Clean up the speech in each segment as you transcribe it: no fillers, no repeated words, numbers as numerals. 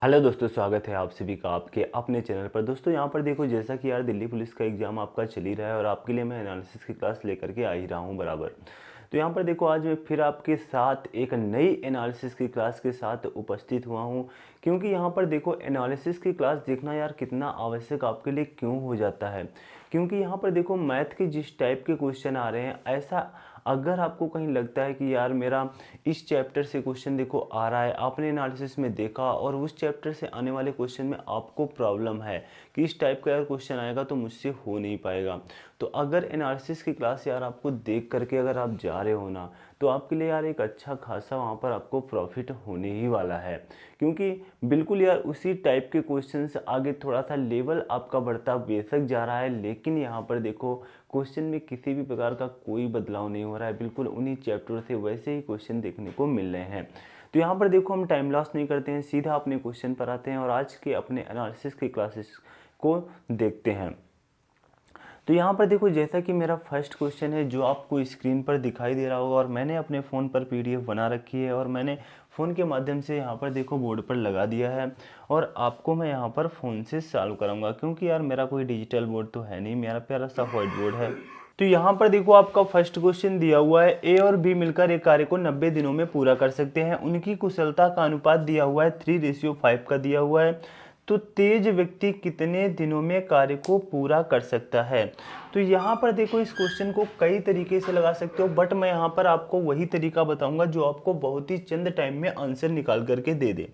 Hello दोस्तों, स्वागत है आप सभी का आपके अपने चैनल पर। दोस्तों यहाँ पर देखो, जैसा कि यार दिल्ली पुलिस का एग्ज़ाम आपका चल ही रहा है और आपके लिए मैं एनालिसिस की क्लास लेकर के आ ही रहा हूँ बराबर। तो यहाँ पर देखो, आज मैं फिर आपके साथ एक नई एनालिसिस की क्लास के साथ उपस्थित हुआ हूँ। क्योंकि यहाँ पर देखो, एनालिसिस की क्लास देखना यार कितना आवश्यक आपके लिए क्यों हो जाता है। क्योंकि यहाँ पर देखो, मैथ के जिस टाइप के क्वेश्चन आ रहे हैं, ऐसा अगर आपको कहीं लगता है कि यार मेरा इस चैप्टर से क्वेश्चन देखो आ रहा है, आपने एनालिसिस में देखा और उस चैप्टर से आने वाले क्वेश्चन में आपको प्रॉब्लम है कि इस टाइप का यार क्वेश्चन आएगा तो मुझसे हो नहीं पाएगा, तो अगर एनालिसिस की क्लास यार आपको देख करके अगर आप जा रहे हो ना, तो आपके लिए यार एक अच्छा खासा वहाँ पर आपको प्रॉफिट होने ही वाला है। क्योंकि बिल्कुल यार उसी टाइप के क्वेश्चंस आगे थोड़ा सा लेवल आपका बढ़ता बेशक जा रहा है, लेकिन यहाँ पर देखो क्वेश्चन में किसी भी प्रकार का कोई बदलाव नहीं हो रहा है। बिल्कुल उन्हीं चैप्टर से वैसे ही क्वेश्चन देखने को मिल रहे हैं। तो यहाँ पर देखो, हम टाइम लॉस नहीं करते हैं, सीधा अपने क्वेश्चन पर आते हैं और आज के अपने एनालिसिस की क्लासेस को देखते हैं। तो यहाँ पर देखो, जैसा कि मेरा फर्स्ट क्वेश्चन है जो आपको स्क्रीन पर दिखाई दे रहा होगा, और मैंने अपने फ़ोन पर पीडीएफ बना रखी है और मैंने फ़ोन के माध्यम से यहाँ पर देखो बोर्ड पर लगा दिया है, और आपको मैं यहाँ पर फ़ोन से सॉल्व कराऊंगा। क्योंकि यार मेरा कोई डिजिटल बोर्ड तो है नहीं, मेरा प्यारा सा व्हाइट बोर्ड है। तो यहाँ पर देखो, आपका फर्स्ट क्वेश्चन दिया हुआ है, ए और बी मिलकर एक कार्य को 90 दिनों में पूरा कर सकते हैं। उनकी कुशलता का अनुपात दिया हुआ है 3:5 का दिया हुआ है। तो तेज व्यक्ति कितने दिनों में कार्य को पूरा कर सकता है। तो यहाँ पर देखो, इस क्वेश्चन को कई तरीके से लगा सकते हो, बट मैं यहाँ पर आपको वही तरीका बताऊंगा जो आपको बहुत ही चंद टाइम में आंसर निकाल करके दे दे।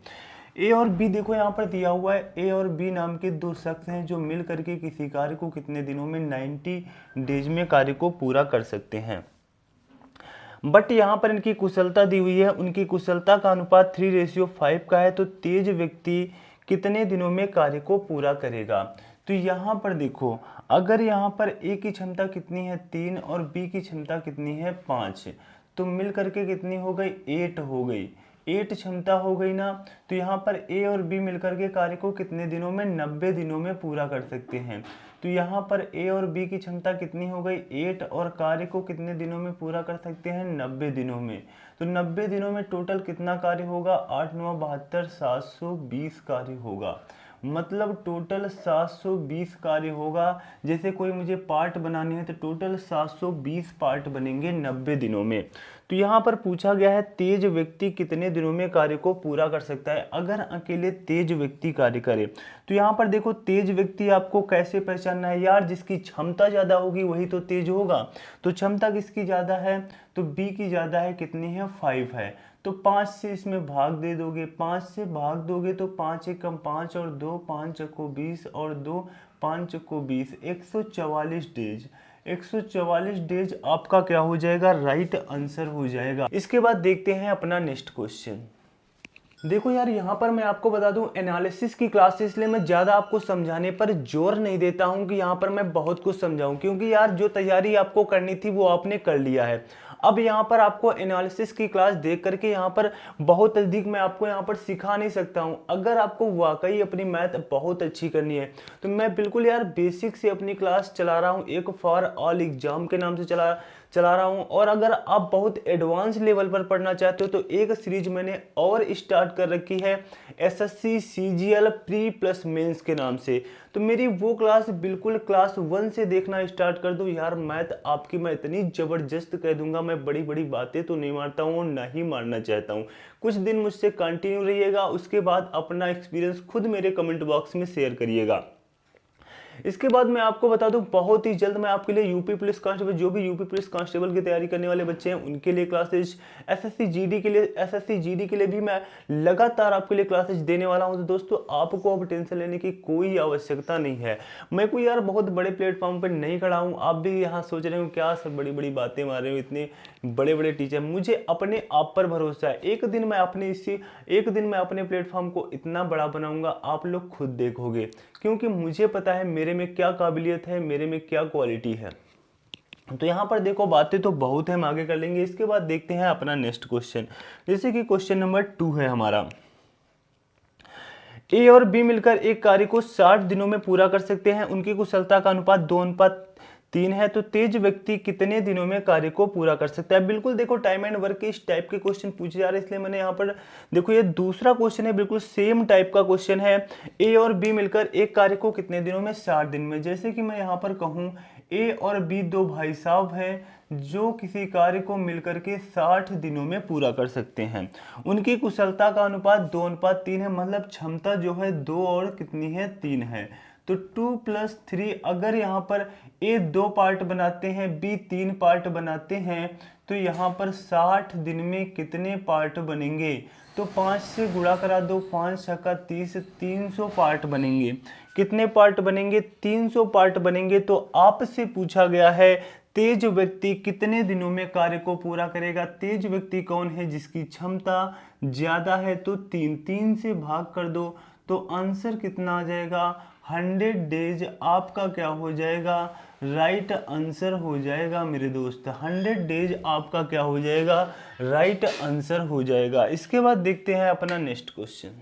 ए और बी देखो यहाँ पर दिया हुआ है, ए और बी नाम के दो शख्स हैं जो मिल करके किसी कार्य को कितने दिनों में 90 डेज में कार्य को पूरा कर सकते हैं। बट यहाँ पर इनकी कुशलता दी हुई है, उनकी कुशलता का अनुपात 3:5 का है। तो तेज व्यक्ति कितने दिनों में कार्य को पूरा करेगा। तो यहाँ पर देखो, अगर यहाँ पर ए की क्षमता कितनी है 3 और बी की क्षमता कितनी है 5, तो मिल करके कितनी हो गई 8 हो गई। 8 क्षमता हो गई ना। तो यहाँ पर ए और बी मिलकर के कार्य को कितने दिनों में 90 दिनों में पूरा कर सकते हैं। तो यहाँ पर ए और बी की क्षमता कितनी हो गई 8, और कार्य को कितने दिनों में पूरा कर सकते हैं 90 दिनों में। तो 90 दिनों में टोटल कितना कार्य होगा 8 9 72 720 कार्य होगा। मतलब टोटल 720 कार्य होगा। जैसे कोई मुझे पार्ट बनाने हैं तो टोटल 720 पार्ट बनेंगे 90 दिनों में। तो यहाँ पर पूछा गया है तेज व्यक्ति कितने दिनों में कार्य को पूरा कर सकता है। अगर अकेले तेज व्यक्ति कार्य करे, तो यहाँ पर देखो तेज व्यक्ति आपको कैसे पहचानना है यार, जिसकी क्षमता ज़्यादा होगी वही तो तेज होगा। तो क्षमता किसकी ज़्यादा है, तो बी की ज़्यादा है, कितनी है 5 है। तो 5 से इसमें भाग दे दोगे, 5 से भाग दोगे तो 5 एकम 5 और 2 5 को 20 और 2 5 को 20, 144 डेज। 144 डेज आपका क्या हो जाएगा, राइट आंसर हो जाएगा। इसके बाद देखते हैं अपना नेक्स्ट क्वेश्चन। देखो यार, यहाँ पर मैं आपको बता दूं, एनालिसिस की क्लास इसलिए मैं ज़्यादा आपको समझाने पर जोर नहीं देता हूँ कि यहाँ पर मैं बहुत कुछ समझाऊं, क्योंकि यार जो तैयारी आपको करनी थी वो आपने कर लिया है। अब यहाँ पर आपको एनालिसिस की क्लास देख करके यहाँ पर बहुत अधिक मैं आपको यहाँ पर सिखा नहीं सकता हूँ। अगर आपको वाकई अपनी मैथ बहुत अच्छी करनी है तो मैं बिल्कुल यार बेसिक से अपनी क्लास चला रहा हूँ, एक फॉर ऑल एग्जाम के नाम से चला रहा हूँ। और अगर आप बहुत एडवांस लेवल पर पढ़ना चाहते हो तो एक सीरीज मैंने और स्टार्ट कर रखी है, SSC CGL pre plus mains के नाम से। तो मेरी वो क्लास बिल्कुल क्लास 1 से देखना स्टार्ट कर दो यार। मैथ आपकी मैं इतनी ज़बरदस्त कह दूंगा, मैं बड़ी बड़ी बातें तो नहीं मारता हूँ और ना ही मारना चाहता हूँ। कुछ दिन मुझसे कंटिन्यू रहिएगा, उसके बाद अपना एक्सपीरियंस खुद मेरे कमेंट बॉक्स में शेयर करिएगा। इसके बाद मैं आपको बता दूं, बहुत ही जल्द मैं आपके लिए यूपी पुलिस कांस्टेबल, जो भी यूपी पुलिस कांस्टेबल की तैयारी करने वाले बच्चे हैं उनके लिए क्लासेज, एसएससी जीडी के लिए भी मैं लगातार आपके लिए क्लासेज देने वाला हूं। तो दोस्तों, आपको अब टेंशन लेने की कोई आवश्यकता नहीं है। मैं कोई यार बहुत बड़े प्लेटफॉर्म पर नहीं खड़ा हूँ। आप भी यहाँ सोच रहे हो क्या सब बड़ी बड़ी बातें मार रहे हो, इतने बड़े बड़े टीचर। मुझे अपने आप पर भरोसा है, एक दिन मैं अपने प्लेटफॉर्म को इतना बड़ा बनाऊंगा, आप लोग खुद देखोगे। क्योंकि मुझे पता है मेरे में क्या काबिलियत है, मेरे में क्या क्वालिटी है। तो यहाँ पर देखो, बातें तो बहुत है, हम आगे कर लेंगे। इसके बाद देखते हैं अपना नेक्स्ट क्वेश्चन। जैसे कि क्वेश्चन नंबर 2 है हमारा, ए और बी मिलकर एक कार्य को 60 दिनों में पूरा कर सकते हैं। उनकी कुशलता का अनुपात 3 है। तो तेज व्यक्ति कितने दिनों में कार्य को पूरा कर सकता है। बिल्कुल देखो टाइम एंड वर्क के इस टाइप के क्वेश्चन पूछे जा रहे हैं, इसलिए मैंने यहाँ पर देखो ये दूसरा क्वेश्चन है, बिल्कुल सेम टाइप का क्वेश्चन है। ए और बी मिलकर एक कार्य को कितने दिनों में, 60 दिन में। जैसे कि मैं यहाँ पर कहूँ ए और बी दो भाई साहब हैं जो किसी कार्य को मिलकर के 60 दिनों में पूरा कर सकते हैं। उनकी कुशलता का अनुपात 2:3 है, मतलब क्षमता जो है 2 और कितनी है, 3 है। तो 2+3, अगर यहाँ पर ए 2 पार्ट बनाते हैं, बी 3 पार्ट बनाते हैं, तो यहाँ पर 60 दिन में कितने पार्ट बनेंगे। तो 5 से गुणा करा दो, 5 छक्का 30, 300 पार्ट बनेंगे। कितने पार्ट बनेंगे, 300 पार्ट बनेंगे। तो आपसे पूछा गया है तेज व्यक्ति कितने दिनों में कार्य को पूरा करेगा। तेज व्यक्ति कौन है, जिसकी क्षमता ज्यादा है। तो 3 से भाग कर दो, तो आंसर कितना आ जाएगा, 100 डेज आपका क्या हो जाएगा, राइट आंसर हो जाएगा मेरे दोस्त। 100 डेज आपका क्या हो जाएगा, राइट आंसर हो जाएगा। इसके बाद देखते हैं अपना नेक्स्ट क्वेश्चन।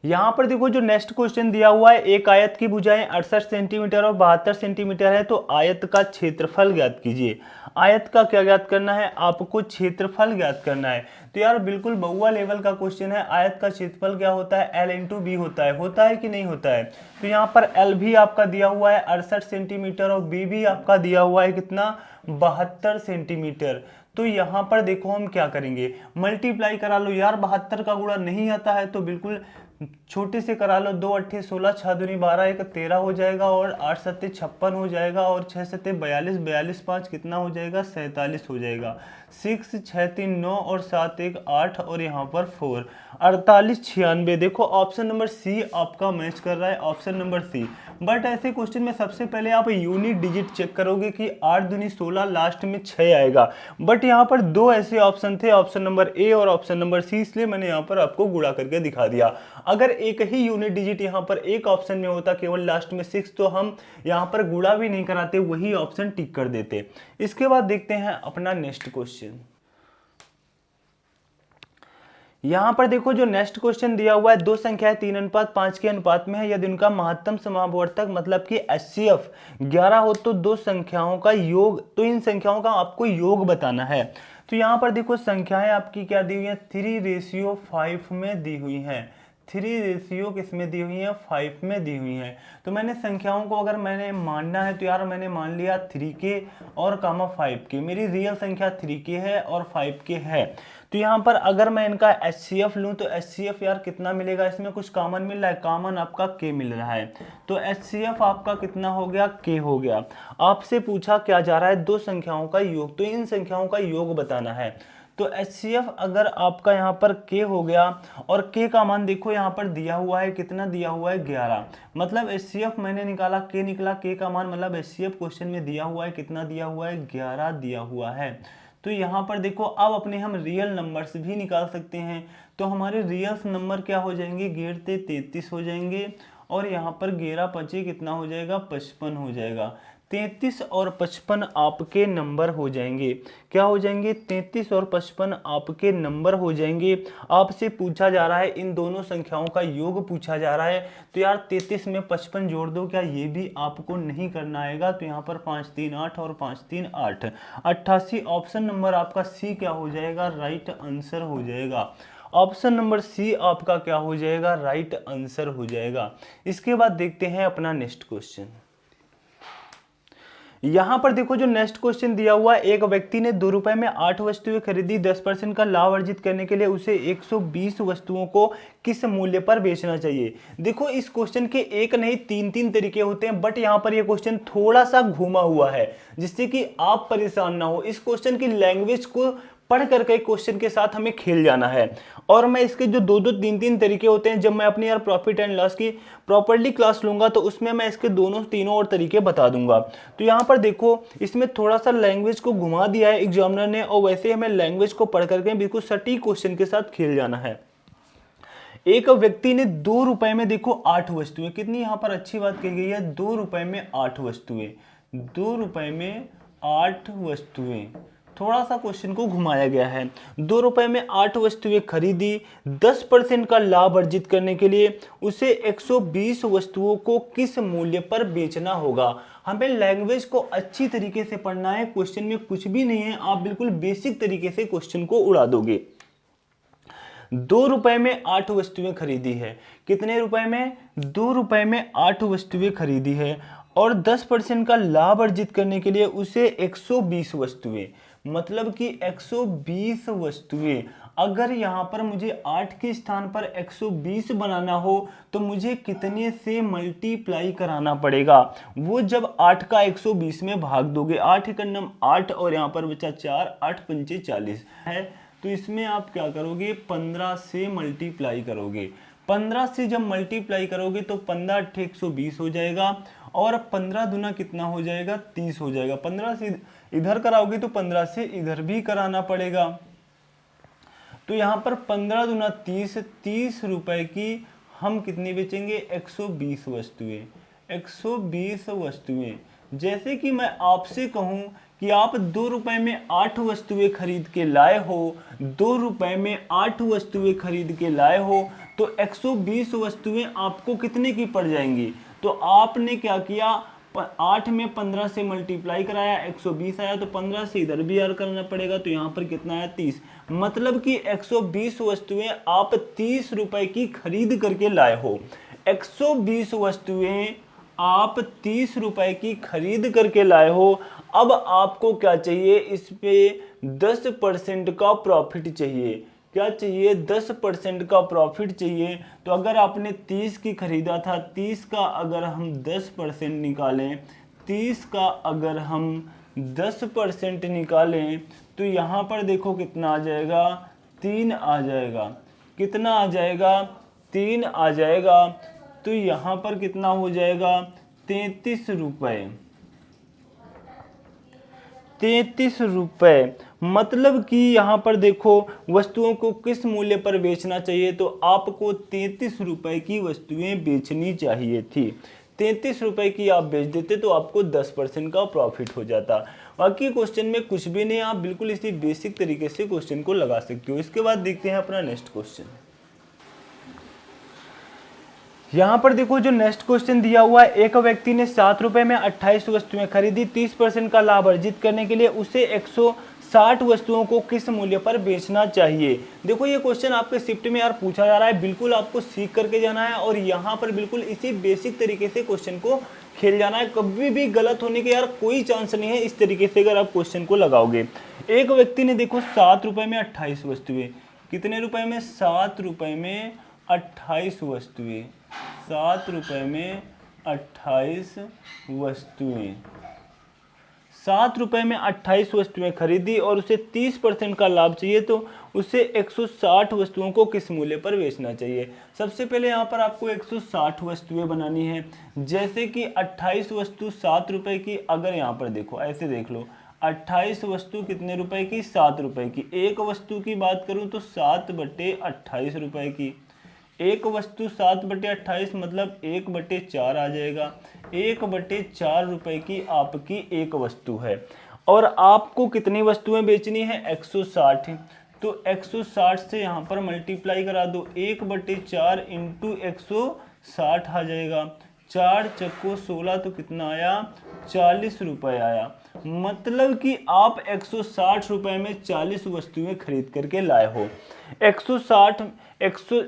यहाँ पर देखो जो नेक्स्ट क्वेश्चन दिया हुआ है, एक आयत की भुजाएं 68 सेंटीमीटर और 72 सेंटीमीटर है, तो आयत का क्षेत्रफल ज्ञात कीजिए। आयत का क्या ज्ञात करना है, आपको क्षेत्रफल ज्ञात करना है। तो यार बिल्कुल बहुआ लेवल का क्वेश्चन है। आयत का क्षेत्रफल क्या होता है, L इंटू बी होता है कि नहीं होता है। तो यहाँ पर L भी आपका दिया हुआ है 68 सेंटीमीटर और बी भी आपका दिया हुआ है कितना, 72 सेंटीमीटर। तो यहाँ पर देखो हम क्या करेंगे, मल्टीप्लाई करा लो। यार 72 का गुणा नहीं आता है तो बिल्कुल छोटे से करा लो। 2 8 16, 6 दूनी 12, 1 13 हो जाएगा, और 8 7 56 हो जाएगा, और 6 7 42, 42 5 कितना हो जाएगा, 47 हो जाएगा। 6 6 3 9 और 7 1 8 और यहाँ पर 4 48 96। देखो ऑप्शन नंबर सी आपका मैच कर रहा है, ऑप्शन नंबर सी। बट ऐसे क्वेश्चन में सबसे पहले आप यूनिट डिजिट चेक करोगे कि 8 दूनी 16, लास्ट में 6 आएगा। बट यहाँ पर 2 ऐसे ऑप्शन थे, ऑप्शन नंबर ए और ऑप्शन नंबर सी, इसलिए मैंने यहाँ पर आपको गुणा करके दिखा दिया। अगर एक ही यूनिट डिजिट यहाँ पर एक ऑप्शन में होता, केवल लास्ट में 6, तो हम यहाँ पर गुणा भी नहीं कराते, वही ऑप्शन टिक कर देते। इसके बाद देखते हैं अपना नेक्स्ट क्वेश्चन। यहाँ पर देखो जो नेक्स्ट क्वेश्चन दिया हुआ है, दो संख्याएं 3:5 के अनुपात में है। यदि उनका महत्तम समावर्तक मतलब कि HCF 11 हो तो दो संख्याओं का योग, तो इन संख्याओं का आपको योग बताना है। तो यहाँ पर देखो संख्याएं आपकी क्या दी हुई है, 3:5 में दी हुई है। 3 किस में दी हुई है, 5 में दी हुई है। तो मैंने संख्याओं को अगर मैंने मानना है तो यार मैंने मान लिया 3K और 5K। मेरी रियल संख्या 3K है और 5K है। तो यहाँ पर अगर मैं इनका HCF लूँ तो HCF यार कितना मिलेगा, इसमें कुछ कॉमन मिल रहा है, कॉमन आपका K मिल रहा है। तो HCF आपका कितना हो गया, K हो गया। आपसे पूछा क्या जा रहा है, दो संख्याओं का योग, तो इन संख्याओं का योग बताना है। तो HCF अगर आपका यहाँ पर K हो गया, और K का मान देखो यहाँ पर दिया हुआ है, कितना दिया हुआ है, 11। मतलब HCF मैंने निकाला, K निकला, K का मान मतलब HCF क्वेश्चन में दिया हुआ है, कितना दिया हुआ है, 11 दिया हुआ है। तो यहाँ पर देखो अब अपने हम रियल नंबर्स भी निकाल सकते हैं। तो हमारे रियल नंबर क्या हो जाएंगे, 33 हो जाएंगे, और यहाँ पर 11 5 कितना हो जाएगा, 55 हो जाएगा। 33 और 55 आपके नंबर हो जाएंगे। क्या हो जाएंगे, 33 और 55 आपके नंबर हो जाएंगे। आपसे पूछा जा रहा है इन दोनों संख्याओं का योग पूछा जा रहा है। तो यार 33 में 55 जोड़ दो, क्या ये भी आपको नहीं करना आएगा। तो यहाँ पर 5 3 8 और 5 3 8, 88। ऑप्शन नंबर आपका सी क्या हो जाएगा, राइट आंसर हो जाएगा। ऑप्शन नंबर सी आपका क्या हो जाएगा, राइट आंसर हो जाएगा। इसके बाद देखते हैं अपना नेक्स्ट क्वेश्चन। यहां पर देखो जो नेक्स्ट क्वेश्चन दिया हुआ है, एक व्यक्ति ने 2 रुपए में 8 वस्तुएं खरीदी। 10% का लाभ अर्जित करने के लिए उसे 120 वस्तुओं को किस मूल्य पर बेचना चाहिए। देखो इस क्वेश्चन के एक नहीं 3 तरीके होते हैं, बट यहाँ पर ये क्वेश्चन थोड़ा सा घुमा हुआ है, जिससे कि आप परेशान ना हो। इस क्वेश्चन की लैंग्वेज को पढ़ करके क्वेश्चन के साथ हमें खेल जाना है। और मैं इसके जो 2-3 तरीके होते हैं, जब मैं अपनी यार प्रॉफिट एंड लॉस की प्रॉपर्ली क्लास लूंगा तो उसमें मैं इसके तीनों और तरीके बता दूंगा। तो यहाँ पर देखो इसमें थोड़ा सा लैंग्वेज को घुमा दिया है एग्जामिनर ने, और वैसे हमें लैंग्वेज को पढ़ करके बिल्कुल सटीक क्वेश्चन के साथ खेल जाना है। एक व्यक्ति ने 2 रुपए में देखो 8 वस्तुएं, कितनी यहाँ पर अच्छी बात कही गई है, 2 रुपए में 8 वस्तुएं, 2 रुपए में 8 वस्तुएं। थोड़ा सा क्वेश्चन को घुमाया गया है। 2 रुपए में 8 वस्तुएं खरीदी। 10% का लाभ अर्जित करने के लिए उसे 120 वस्तुओं को किस मूल्य पर बेचना होगा। हमें लैंग्वेज को अच्छी तरीके से पढ़ना है। क्वेश्चन में कुछ भी नहीं है, आप बिल्कुल बेसिक तरीके से क्वेश्चन को उड़ा दोगे। 2 रुपए में 8 वस्तुएं खरीदी है। कितने रुपए में? 2 रुपए में 8 वस्तुएं खरीदी है और 10% का लाभ अर्जित करने के लिए उसे 120 वस्तुएं, मतलब कि 120 वस्तुएं। अगर यहाँ पर मुझे 8 के स्थान पर 120 बनाना हो तो मुझे कितने से मल्टीप्लाई कराना पड़ेगा? वो जब 8 का 120 में भाग दोगे, 8 का नम 8 और यहाँ पर बचा 4, 8 पंचे 40 है, तो इसमें आप क्या करोगे? 15 से मल्टीप्लाई करोगे। 15 से जब मल्टीप्लाई करोगे तो 15 × 120 हो जाएगा और 15 दूना कितना हो जाएगा? 30 हो जाएगा। 15 से इधर कराओगे तो 15 से इधर भी कराना पड़ेगा। तो यहाँ पर 15 दूना 30, 30 रुपए की हम कितनी बेचेंगे? 120 वस्तुएं। 120 वस्तुएं। जैसे कि मैं आपसे कहूँ कि आप 2 रुपए में 8 वस्तुएं खरीद के लाए हो, 2 रुपए में 8 वस्तुएं खरीद के लाए हो, तो 120 वस्तुएं आपको कितने की पड़ जाएंगी? तो आपने क्या किया? 8 में 15 से मल्टीप्लाई कराया, 120 आया, तो 15 से इधर भी ऐड करना पड़ेगा, तो यहाँ पर कितना आया? 30। मतलब कि 120 वस्तुएं आप 30 रुपए की खरीद करके लाए हो। 120 वस्तुएं आप 30 रुपए की खरीद करके लाए हो। अब आपको क्या चाहिए? इस पे 10% का प्रॉफिट चाहिए। क्या चाहिए? 10% का प्रॉफिट चाहिए। तो अगर आपने 30 की खरीदा था, 30 का अगर हम 10% निकालें, 30 का अगर हम 10% निकालें तो यहाँ पर देखो कितना आ जाएगा? 3 आ जाएगा। कितना आ जाएगा? 3 आ जाएगा। तो यहाँ पर कितना हो जाएगा? 33 रुपये। 33 रुपये। मतलब कि यहाँ पर देखो वस्तुओं को किस मूल्य पर बेचना चाहिए, तो आपको 33 रुपये की वस्तुएं बेचनी चाहिए थी। 33 रुपये की आप बेच देते तो आपको 10% का प्रॉफिट हो जाता। बाकी क्वेश्चन में कुछ भी नहीं, आप बिल्कुल इसी बेसिक तरीके से क्वेश्चन को लगा सकते हो। इसके बाद देखते हैं अपना नेक्स्ट क्वेश्चन। यहाँ पर देखो जो नेक्स्ट क्वेश्चन दिया हुआ है, एक व्यक्ति ने 7 रुपए में 28 वस्तुएं खरीदी, 30% का लाभ अर्जित करने के लिए उसे 160 वस्तुओं को किस मूल्य पर बेचना चाहिए? देखो ये क्वेश्चन आपके शिफ्ट में यार पूछा जा रहा है, बिल्कुल आपको सीख करके जाना है और यहाँ पर बिल्कुल इसी बेसिक तरीके से क्वेश्चन को खेल जाना है। कभी भी गलत होने के यार कोई चांस नहीं है इस तरीके से अगर आप क्वेश्चन को लगाओगे। एक व्यक्ति ने देखो 7 रुपए में 28 वस्तुएं, कितने रुपए में? 7 रुपए में 28 वस्तुएं। 7 रुपए में 28 वस्तुएं। 7 रुपए में 28 वस्तुएं खरीदी और उसे 30% का लाभ चाहिए, तो उसे 160 वस्तुओं को किस मूल्य पर बेचना चाहिए? सबसे पहले यहाँ पर आपको 160 वस्तुएं बनानी है। जैसे कि 28 वस्तु 7 रुपए की, अगर यहाँ पर देखो ऐसे देख लो, 28 वस्तु कितने रुपए की? 7 रुपए की। एक वस्तु की बात करूँ तो 7/28 रुपए की। एक वस्तु 7/28 मतलब 1/4 आ जाएगा। 1/4 रुपए की आपकी एक वस्तु है और आपको कितनी वस्तुएं बेचनी है? 160। तो 160 से यहाँ पर मल्टीप्लाई करा दो, 1/4 इंटू 160 आ जाएगा। 4 चक्को 16, तो कितना आया? 40 रुपए आया। मतलब कि आप 160 रुपए में 40 वस्तुएं खरीद करके लाए हो। 160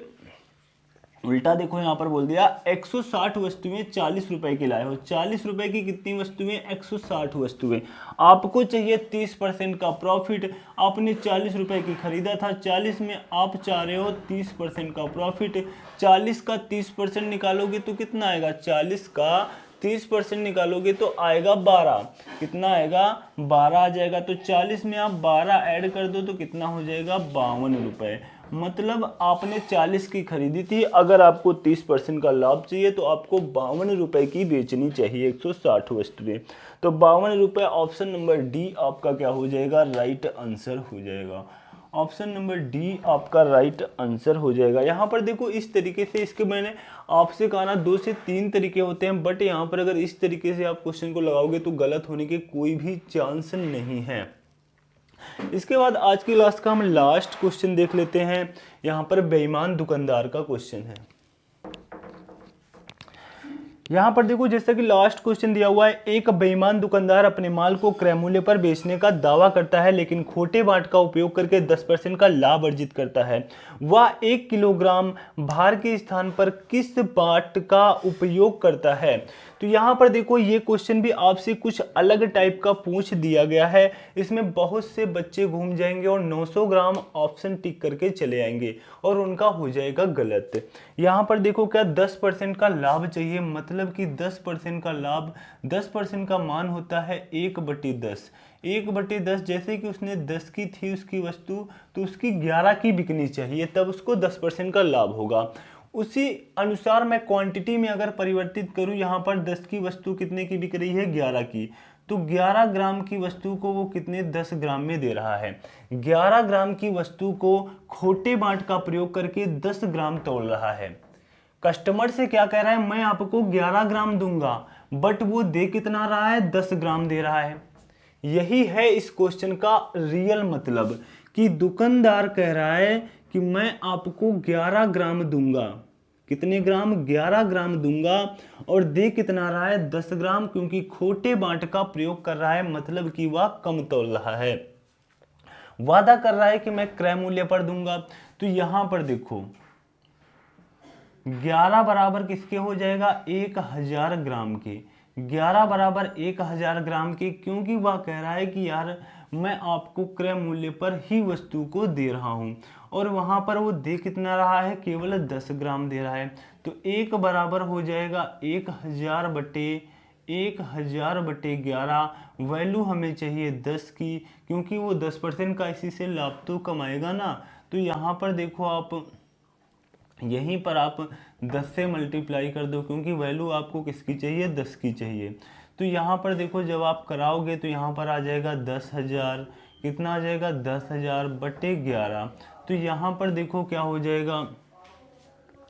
उल्टा देखो यहाँ पर बोल दिया, 160 वस्तुएं 40 रुपए की लाए हो। 40 रुपए की कितनी वस्तुएं? 160 वस्तुएं। आपको चाहिए 30% का प्रॉफिट। आपने 40 रुपए की खरीदा था, 40 में आप चाह रहे हो 30% का प्रॉफिट। 40 का 30% निकालोगे तो कितना आएगा? 40 का 30% निकालोगे तो आएगा 12। कितना आएगा? 12 आ जाएगा। तो 40 में आप 12 ऐड कर दो तो कितना हो जाएगा? 52 रुपए। मतलब आपने 40 की खरीदी थी, अगर आपको 30% का लाभ चाहिए तो आपको 52 रुपए की बेचनी चाहिए 160 वस्तुएं। तो 52 रुपए, ऑप्शन नंबर डी आपका क्या हो जाएगा? राइट आंसर हो जाएगा। ऑप्शन नंबर डी आपका राइट आंसर हो जाएगा। यहाँ पर देखो इस तरीके से, इसके मैंने आपसे कहा ना 2 से 3 तरीके होते हैं, बट यहाँ पर अगर इस तरीके से आप क्वेश्चन को लगाओगे तो गलत होने के कोई भी चांस नहीं है। इसके बाद आज की क्लास का हम लास्ट क्वेश्चन देख लेते हैं। यहाँ पर बेईमान दुकानदार का क्वेश्चन है। यहाँ पर देखो जैसा कि लास्ट क्वेश्चन दिया हुआ है, एक बेईमान दुकानदार अपने माल को क्रय मूल्य पर बेचने का दावा करता है लेकिन खोटे बाट का उपयोग करके 10% का लाभ अर्जित करता है। वह 1 किलोग्राम भार के स्थान पर किस बाट का उपयोग करता है? तो यहाँ पर देखो ये क्वेश्चन भी आपसे कुछ अलग टाइप का पूछ दिया गया है। इसमें बहुत से बच्चे घूम जाएंगे और 900 ग्राम ऑप्शन टिक करके चले आएंगे और उनका हो जाएगा गलत। यहाँ पर देखो क्या 10% का लाभ चाहिए, मतलब कि 10% का लाभ, 10% का मान होता है 1/10। 1/10 जैसे कि उसने 10 की थी उसकी वस्तु, तो उसकी 11 की बिकनी चाहिए, तब उसको 10% का लाभ होगा। उसी अनुसार मैं क्वांटिटी में अगर परिवर्तित करूं, यहाँ पर 10 की वस्तु कितने की बिक रही है, 11 की, तो 11 ग्राम की वस्तु को वो कितने 10 ग्राम में दे रहा है। 11 ग्राम की वस्तु को खोटे बाट का प्रयोग करके 10 ग्राम तोल रहा है। कस्टमर से क्या कह रहा है, मैं आपको 11 ग्राम दूंगा, बट वो दे कितना रहा है, 10 ग्राम दे रहा है। यही है इस क्वेश्चन का रियल मतलब, कि दुकानदार कह रहा है कि मैं आपको 11 ग्राम दूंगा, कितने ग्राम, 11 ग्राम दूंगा, और दे कितना रहा है, 10 ग्राम, क्योंकि खोटे बाट का प्रयोग कर रहा है, मतलब कि वह कम तोल रहा है। वादा कर रहा है कि मैं क्रय मूल्य पर दूंगा। तो यहां पर देखो 11 बराबर किसके हो जाएगा, 1000 ग्राम के। 11 बराबर 1000 ग्राम के, क्योंकि वह कह रहा है कि यार मैं आपको क्रय मूल्य पर ही वस्तु को दे रहा हूं, और वहां पर वो दे कितना रहा है, केवल 10 ग्राम दे रहा है। तो 1 बराबर हो जाएगा 1000 बटे 11, वैल्यू हमें चाहिए 10 की, क्योंकि वो 10% का इसी से लाभ तो कमाएगा ना। तो यहाँ पर देखो आप, यहीं पर आप 10 से मल्टीप्लाई कर दो, क्योंकि वैल्यू आपको किसकी चाहिए, 10 की चाहिए। तो यहाँ पर देखो जब आप कराओगे तो यहाँ पर आ जाएगा 10,000, कितना आ जाएगा, 10,000 बटे 11। तो यहाँ पर देखो क्या हो जाएगा,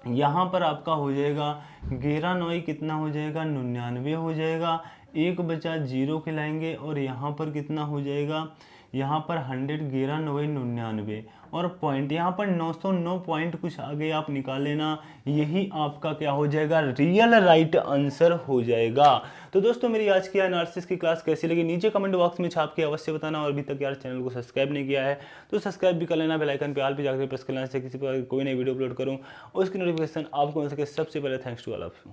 यहाँ पर आपका हो जाएगा 11 9 कितना हो जाएगा, 99 हो जाएगा। एक बचा 0 खिलाएंगे, और यहाँ पर कितना हो जाएगा, यहाँ पर 100, 11 9 99, और पॉइंट यहाँ पर 909 पॉइंट कुछ आगे आप निकाल लेना, यही आपका क्या हो जाएगा, रियल राइट आंसर हो जाएगा। तो दोस्तों मेरी आज की एनालिसिस की क्लास कैसी लगी नीचे कमेंट बॉक्स में छाप के अवश्य बताना, और अभी तक यार चैनल को सब्सक्राइब नहीं किया है तो सब्सक्राइब भी कर लेना, बेल आइकन पे ऑल पे जाकर प्रेस कर लेना, से किसी पर कोई नई वीडियो अपलोड करूँ और उसकी नोटिफिकेशन आपको मिल सके सबसे पहले। Thanks to all of you.